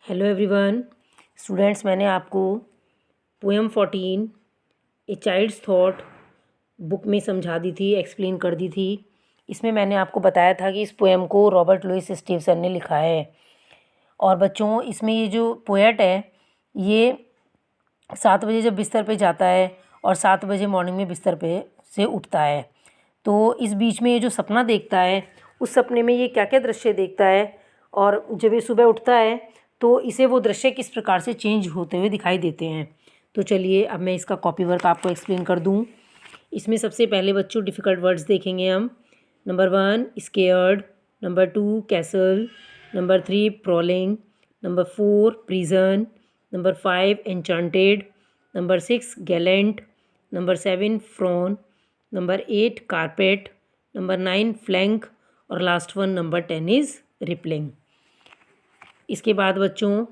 Hello everyone students, मैंने आपको poem 14 a child's thought book में समझा दी थी, एक्सप्लेन कर दी थी। इसमें मैंने आपको बताया था कि इस पोएम को रॉबर्ट लुइस स्टीवसन ने लिखा है। और बच्चों, इसमें ये जो पोएट है ये 7 बजे जब बिस्तर पे जाता है और 7 बजे मॉर्निंग में बिस्तर पे से उठता है, तो इस बीच में ये जो सपना देखता है उस सपने में ये क्या क्या दृश्य देखता है, और जब ये सुबह उठता है तो इसे वो दृश्य किस प्रकार से चेंज होते हुए दिखाई देते हैं। तो चलिए अब मैं इसका कॉपी वर्क आपको एक्सप्लेन कर दूं। इसमें सबसे पहले बच्चों डिफ़िकल्ट वर्ड्स देखेंगे हम। Number 1 scared, number 2 castle, number 3 prowling, number 4 prison, number 5 enchanted, number 6 gallant, number 7 frown, number 8 carpet, number 9 flank और last one number 10 is rippling. इसके बाद बच्चों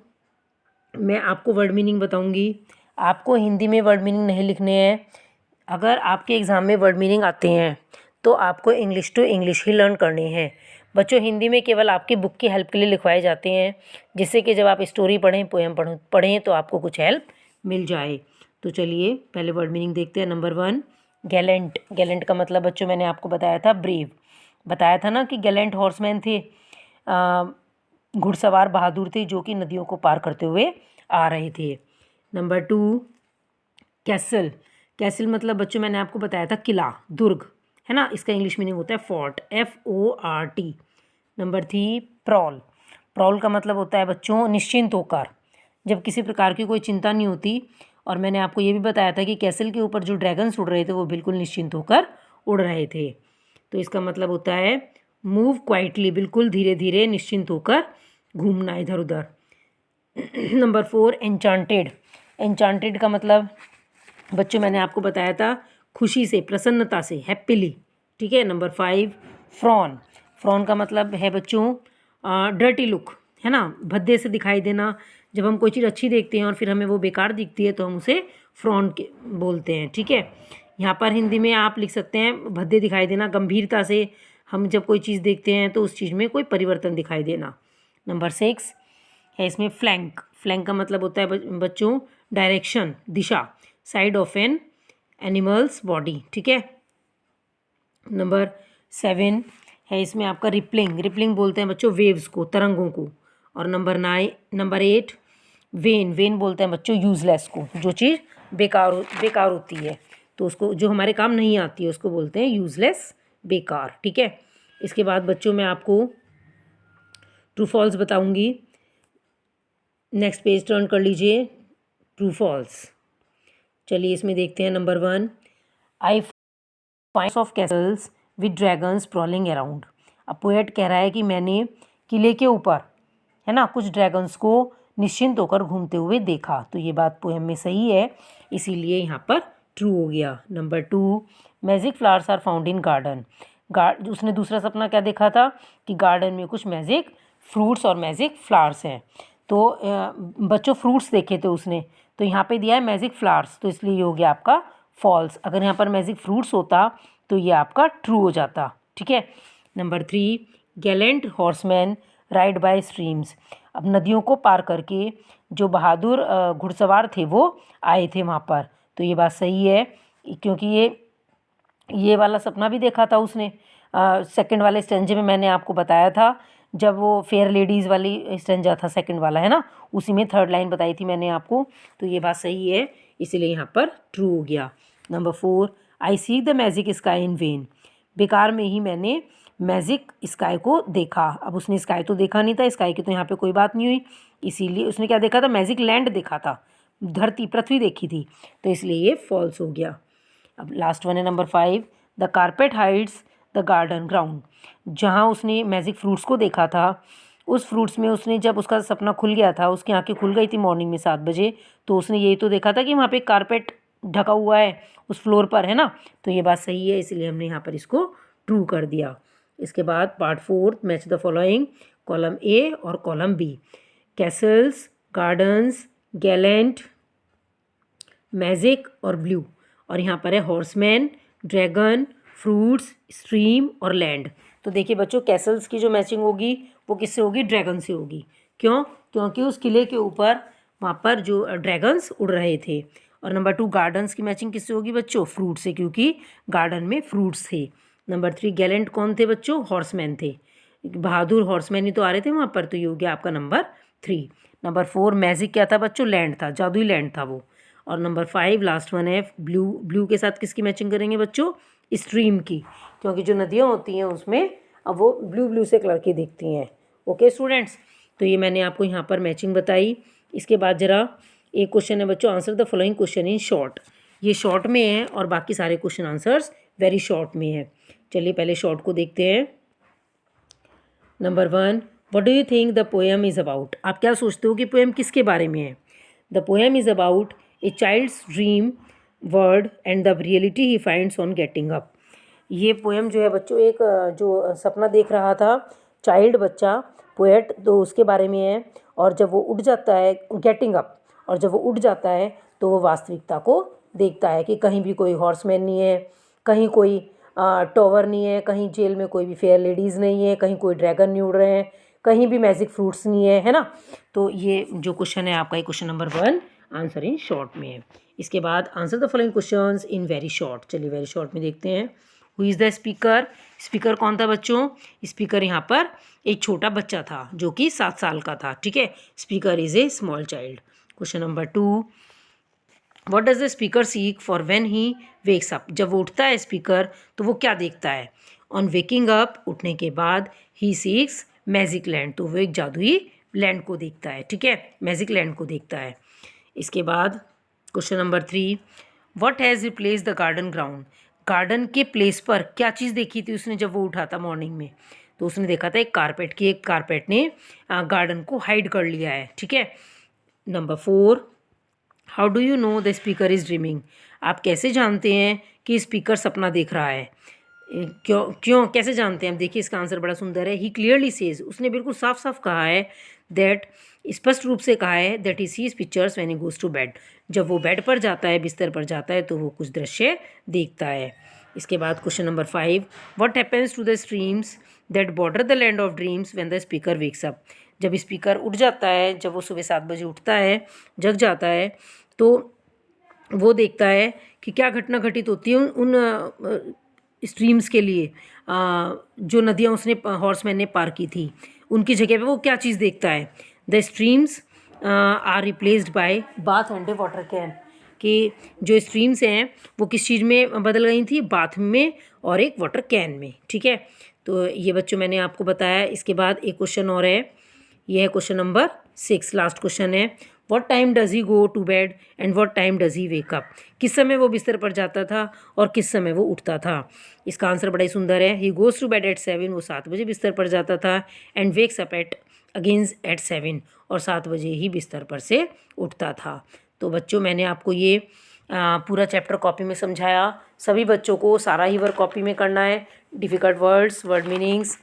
मैं आपको वर्ड मीनिंग बताऊंगी। आपको हिंदी में वर्ड मीनिंग नहीं लिखने हैं। अगर आपके एग्ज़ाम में वर्ड मीनिंग आते हैं तो आपको इंग्लिश टू इंग्लिश ही लर्न करनी है। बच्चों, हिंदी में केवल आपकी बुक की हेल्प के लिए लिखवाए जाते हैं, जिससे कि जब आप स्टोरी पढ़ें, पोएम पढ़ें तो आपको कुछ हेल्प मिल जाए। तो चलिए पहले वर्ड मीनिंग देखते हैं। Number 1 Gallant. गैलेंट का मतलब बच्चों मैंने आपको बताया था ब्रेव। बताया था ना कि गैलेंट हॉर्समैन थे, घुड़सवार बहादुर थे जो कि नदियों को पार करते हुए आ रहे थे। Number 2 castle. कैसल मतलब बच्चों मैंने आपको बताया था किला, दुर्ग, है ना। इसका इंग्लिश मीनिंग होता है fort, FORT। Number 3 prowl. Prowl का मतलब होता है बच्चों निश्चिंत होकर, जब किसी प्रकार की कोई चिंता नहीं होती। और मैंने आपको ये भी बताया था कि कैसल के ऊपर जो ड्रैगन्स उड़ रहे थे वो बिल्कुल निश्चिंत होकर उड़ रहे थे। तो इसका मतलब होता है मूव क्वाइटली, बिल्कुल धीरे धीरे निश्चिंत होकर घूमना इधर उधर। Number 4 enchanted. एन्चांटेड का मतलब बच्चों मैंने आपको बताया था खुशी से, प्रसन्नता से, हैप्पीली, ठीक है। Number 5 frown. फ्रॉन का मतलब है बच्चों डर्टी लुक, है ना, भद्दे से दिखाई देना। जब हम कोई चीज़ अच्छी देखते हैं और फिर हमें वो बेकार दिखती है तो हम उसे फ्रॉन के बोलते हैं, ठीक है। यहाँ पर हिंदी में आप लिख सकते हैं भद्दे दिखाई देना, गंभीरता से हम जब कोई चीज़ देखते हैं तो उस चीज़ में कोई परिवर्तन दिखाई देना। नंबर 6 है इसमें फ्लैंक। फ्लैंक का मतलब होता है बच्चों डायरेक्शन, दिशा, side of an animal's body, ठीक है। नंबर 7 है इसमें आपका रिपलिंग। रिपलिंग बोलते हैं बच्चों वेव्स को, तरंगों को। और नंबर 8 वेन। वेन बोलते हैं बच्चों यूजलेस को, जो चीज़ बेकार होती है, तो उसको, जो हमारे काम नहीं आती है, उसको बोलते हैं यूजलेस, बेकार, ठीक है। इसके बाद बच्चों मैं आपको ट्रू फॉल्स बताऊंगी। नेक्स्ट पेज टर्न कर लीजिए, ट्रू फॉल्स। चलिए इसमें देखते हैं। Number 1 I find of castles with dragons prowling around. अब पोएट कह रहा है कि मैंने किले के ऊपर, है ना, कुछ ड्रैगन्स को निश्चिंत होकर घूमते हुए देखा। तो ये बात पोएम में सही है, इसीलिए यहाँ पर ट्रू हो गया। Number 2 magic flowers are found in garden. उसने दूसरा सपना क्या देखा था कि गार्डन में कुछ मैजिक फ्रूट्स और मैजिक फ्लावर्स हैं। तो बच्चों फ्रूट्स देखे थे उसने, तो यहाँ पे दिया है मैजिक फ्लावर्स, तो इसलिए ये हो गया आपका फॉल्स। अगर यहाँ पर मैजिक फ्रूट्स होता तो ये आपका ट्रू हो जाता, ठीक है। Number 3 Gallant horseman ride bye streams. अब नदियों को पार करके जो बहादुर घुड़सवार थे वो आए थे वहाँ पर, तो ये बात सही है, क्योंकि ये वाला सपना भी देखा था उसने। सेकंड वाले स्टेंजे में मैंने आपको बताया था, जब वो फेयर लेडीज़ वाली स्टेंजा था सेकंड वाला, है ना, उसी में थर्ड लाइन बताई थी मैंने आपको। तो ये बात सही है, इसीलिए यहाँ पर ट्रू हो गया। Number 4 I see the magic sky in when. बेकार में ही मैंने मैजिक स्काई को देखा। अब उसने स्काई तो देखा नहीं था, स्काई की तो यहाँ पे कोई बात नहीं हुई, इसीलिए उसने क्या देखा था, मैजिक लैंड देखा था, धरती, पृथ्वी देखी थी, तो इसलिए ये फॉल्स हो गया। अब लास्ट वन है number 5 the carpet hides the garden ground. जहाँ उसने मैजिक फ्रूट्स को देखा था, उस फ्रूट्स में उसने, जब उसका सपना खुल गया था, उसकी आंखें खुल गई थी मॉर्निंग में 7 बजे, तो उसने यही तो देखा था कि वहाँ पे कारपेट ढका हुआ है उस फ्लोर पर, है ना। तो ये बात सही है, इसलिए हमने यहाँ पर इसको ट्रू कर दिया। इसके बाद part 4 match the following, column A और column B। Castle's, gardens, Gallant, magic और ब्लू। और यहाँ पर है हॉर्समैन, ड्रैगन, फ्रूट्स, स्ट्रीम और लैंड। तो देखिए बच्चों, कैसल्स की जो मैचिंग होगी वो किससे होगी, ड्रैगन से होगी। क्यों? क्योंकि उस किले के ऊपर वहाँ पर जो ड्रैगन्स उड़ रहे थे। और नंबर 2 गार्डन्स की मैचिंग किससे होगी बच्चों? फ्रूट से, क्योंकि गार्डन में फ्रूट्स थे। नंबर 3 गैलेंट कौन थे बच्चों? हॉर्समैन थे, बहादुर हॉर्समैन ही तो आ रहे थे वहाँ पर, तो ये हो गया आपका नंबर 3। नंबर 4 मैजिक क्या था बच्चों? लैंड था, जादुई लैंड था वो। और नंबर 5 लास्ट वन है ब्लू। ब्लू के साथ किसकी मैचिंग करेंगे बच्चों? स्ट्रीम की, क्योंकि जो नदियाँ होती हैं उसमें अब वो ब्लू ब्लू से कलर की दिखती हैं। ओके स्टूडेंट्स, तो ये मैंने आपको यहाँ पर मैचिंग बताई। इसके बाद जरा एक क्वेश्चन है बच्चों, answer the following question in short. ये शॉर्ट में है और बाकी सारे क्वेश्चन आंसर्स वेरी शॉर्ट में है। चलिए पहले शॉर्ट को देखते हैं। Number 1, what do you think the poem is about? आप क्या सोचते हो कि पोएम किसके बारे में है? The poem is about a child's dream word and the reality he finds on getting up. ये पोएम जो है बच्चों एक जो सपना देख रहा था चाइल्ड, बच्चा, पोएट, तो उसके बारे में है। और जब वो उठ जाता है, गेटिंग अप, और जब वो उठ जाता है तो वो वास्तविकता को देखता है कि कहीं भी कोई हॉर्समैन नहीं है, कहीं कोई टॉवर नहीं है, कहीं जेल में कोई भी फेयर लेडीज़ नहीं है, कहीं कोई ड्रैगन नहीं उड़ रहे हैं, कहीं भी मैजिक फ्रूट्स नहीं है, है ना। तो ये जो क्वेश्चन है आपका, ये question number 1 answer in short में है। इसके बाद answer the following questions in very short. चलिए वेरी शॉर्ट में देखते हैं। Who is the speaker? Speaker कौन था बच्चों? स्पीकर यहाँ पर एक छोटा बच्चा था जो कि 7 साल का था, ठीक है। Speaker is a small child. Question number 2, what does the speaker seek for when he wakes up? जब वो उठता है स्पीकर तो वो क्या देखता है? ऑन वेकिंग अप, उठने के बाद, ही सीक्स मैजिक लैंड, तो वो एक जादुई लैंड को देखता है, ठीक है, मैजिक लैंड को देखता है। इसके बाद question number 3, what has replace the garden ground? Garden के प्लेस पर क्या चीज़ देखी थी उसने जब वो उठा था मॉर्निंग में? तो उसने देखा था एक कारपेट की, एक कारपेट ने गार्डन को हाइड कर लिया है, ठीक है। Number 4, how do you know the speaker is dreaming? आप कैसे जानते हैं कि स्पीकर सपना देख रहा है? क्यों क्यों कैसे जानते हैं? हम देखिए इसका आंसर बड़ा सुंदर है। ही क्लियरली सेज, उसने बिल्कुल साफ साफ कहा है, दैट, स्पष्ट रूप से कहा है, that he sees pictures when he goes to bed. जब वो बेड पर जाता है, बिस्तर पर जाता है, तो वो कुछ दृश्य देखता है। इसके बाद question number 5, what happens to the streams that border the land of dreams when the speaker wakes up? जब स्पीकर उठ जाता है, जब वो सुबह 7 बजे उठता है, जग जाता है, तो वो देखता है कि क्या घटना घटित होती है उन स्ट्रीम्स के लिए, जो नदियाँ उसने हॉर्समैन ने पार की थी, उनकी जगह पे वो क्या चीज़ देखता है? The streams are replaced by bath and a water can, कि जो स्ट्रीम्स हैं वो किस चीज़ में बदल गई थी? बाथ में और एक वाटर कैन में, ठीक है। तो ये बच्चों मैंने आपको बताया। इसके बाद एक क्वेश्चन और है, ये है क्वेश्चन नंबर 6, लास्ट क्वेश्चन है। What time does he go to bed and what time does he wake up? किस समय वो बिस्तर पर जाता था और किस समय वो उठता था? इसका आंसर बड़ा ही सुंदर है। He goes to bed at 7, वो 7 बजे बिस्तर पर जाता था, and wakes up at again at 7, और 7 बजे ही बिस्तर पर से उठता था। तो बच्चों मैंने आपको ये पूरा चैप्टर कॉपी में समझाया। सभी बच्चों को सारा ही वर्क कॉपी में करना है। Difficult words, word meanings,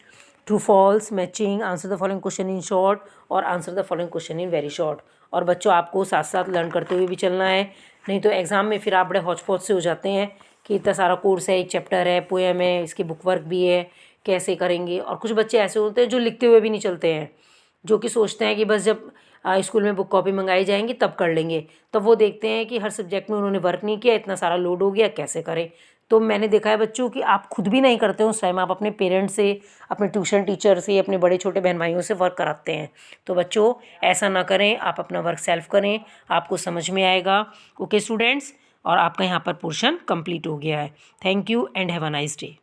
true false, matching, answer the following question in short और answer the following question in very short. और बच्चों आपको साथ साथ लर्न करते हुए भी चलना है, नहीं तो एग्ज़ाम में फिर आप बड़े हौच पौच से हो जाते हैं कि इतना सारा कोर्स है, एक चैप्टर है, पोएम है, इसकी बुक वर्क भी है, कैसे करेंगे। और कुछ बच्चे ऐसे होते हैं जो लिखते हुए भी नहीं चलते हैं, जो कि सोचते हैं कि बस जब स्कूल में बुक कॉपी मंगाई जाएंगी तब कर लेंगे, तब वो देखते हैं कि हर सब्जेक्ट में उन्होंने वर्क नहीं किया, इतना सारा लोड हो गया, कैसे करें। तो मैंने देखा है बच्चों कि आप खुद भी नहीं करते हो, उस टाइम आप अपने पेरेंट्स से, अपने ट्यूशन टीचर से, अपने बड़े छोटे बहन भाइयों से वर्क कराते हैं। तो बच्चों ऐसा ना करें, आप अपना वर्क सेल्फ करें, आपको समझ में आएगा। ओके स्टूडेंट्स, और आपका यहाँ पर पोर्शन कंप्लीट हो गया है। Thank you and have a nice day.